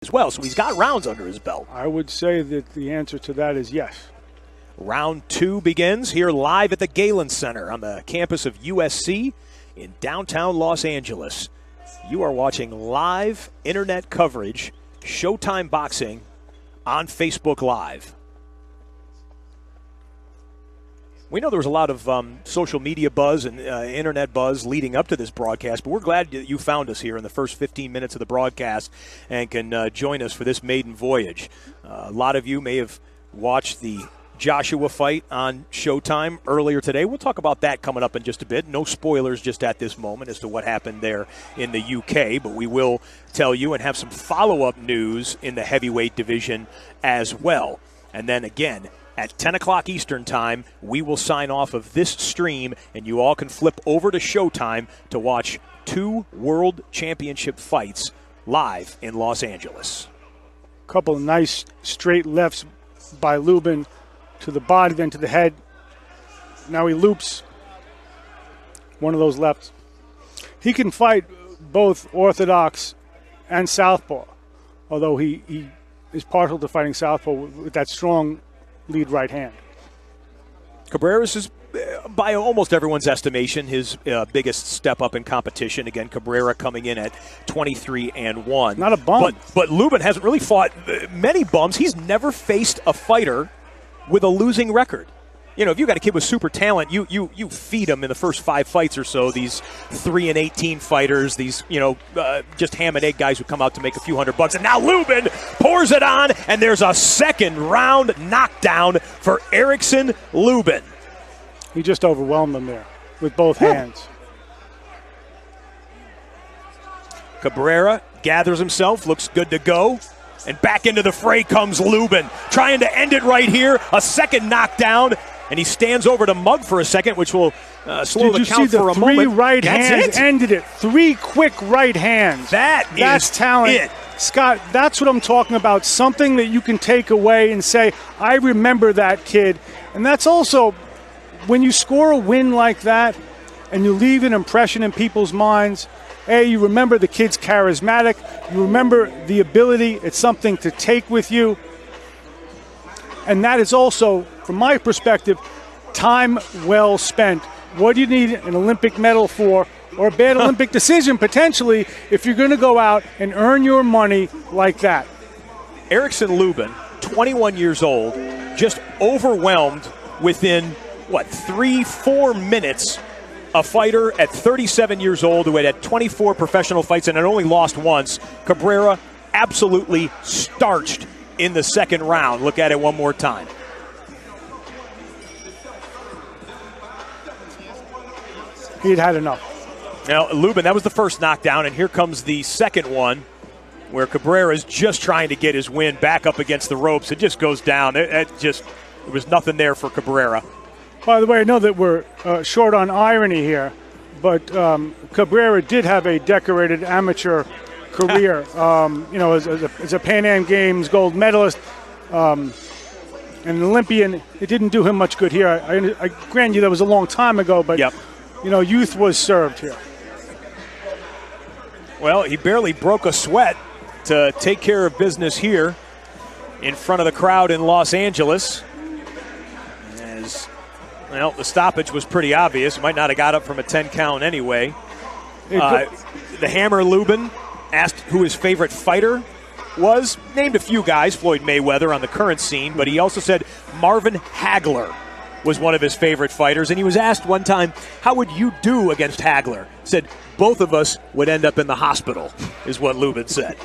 as well. So he's got rounds under his belt. I would say that the answer to that is yes. Round 2 begins here live at the Galen Center on the campus of USC in downtown Los Angeles. You are watching live internet coverage, Showtime Boxing on Facebook Live. We know there was a lot of social media buzz and internet buzz leading up to this broadcast, but we're glad that you found us here in the first 15 minutes of the broadcast and can join us for this maiden voyage. A lot of you may have watched the Joshua fight on Showtime earlier today. We'll talk about that coming up in just a bit. No spoilers just at this moment as to what happened there in the UK, but we will tell you and have some follow-up news in the heavyweight division as well. And then again, at 10 o'clock Eastern Time, we will sign off of this stream, and you all can flip over to Showtime to watch 2 World Championship fights live in Los Angeles. A couple of nice straight lefts by Lubin to the body, then to the head. Now he loops one of those lefts. He can fight both orthodox and southpaw, although he is partial to fighting southpaw with that strong lead right hand. Cabrera's is, by almost everyone's estimation, his biggest step up in competition. Again, Cabrera coming in at 23-1. Not a bum. But Lubin hasn't really fought many bums. He's never faced a fighter with a losing record. You know, if you got a kid with super talent, you feed him in the first 5 fights or so. These 3-18 fighters, these just ham and egg guys who come out to make a few $100. And now Lubin pours it on, and there's a second round knockdown for Erickson Lubin. He just overwhelmed him there with both hands. Cabrera gathers himself, looks good to go. And back into the fray comes Lubin, trying to end it right here. A second knockdown. And he stands over to Mug for a second, which will slow the count for a moment. Did you see the 3 right hands ended it? 3 quick right hands. That's talent. Scott, that's what I'm talking about. Something that you can take away and say, I remember that kid. And that's also, when you score a win like that and you leave an impression in people's minds, you remember the kid's charismatic. You remember the ability. It's something to take with you. And that is also, from my perspective, time well spent. What do you need an Olympic medal for, or a bad Olympic decision potentially, if you're going to go out and earn your money like that? Erickson Lubin, 21 years old, just overwhelmed within, 3-4 minutes. A fighter at 37 years old who had 24 professional fights and had only lost once. Cabrera absolutely starched in the second round. Look at it one more time. He'd had enough. Now, Lubin, that was the first knockdown, and here comes the second one where Cabrera is just trying to get his win back up against the ropes. It just goes down. There was nothing there for Cabrera. By the way, I know that we're short on irony here, but Cabrera did have a decorated amateur career, as a Pan Am Games gold medalist, and an Olympian. It didn't do him much good here. I grant you that was a long time ago, but youth was served here. Well, he barely broke a sweat to take care of business here in front of the crowd in Los Angeles. Well, the stoppage was pretty obvious. He might not have got up from a 10 count anyway. The Hammer Lubin asked who his favorite fighter was. Named a few guys, Floyd Mayweather on the current scene, but he also said Marvin Hagler was one of his favorite fighters. And he was asked one time, how would you do against Hagler? Said, both of us would end up in the hospital, is what Lubin said.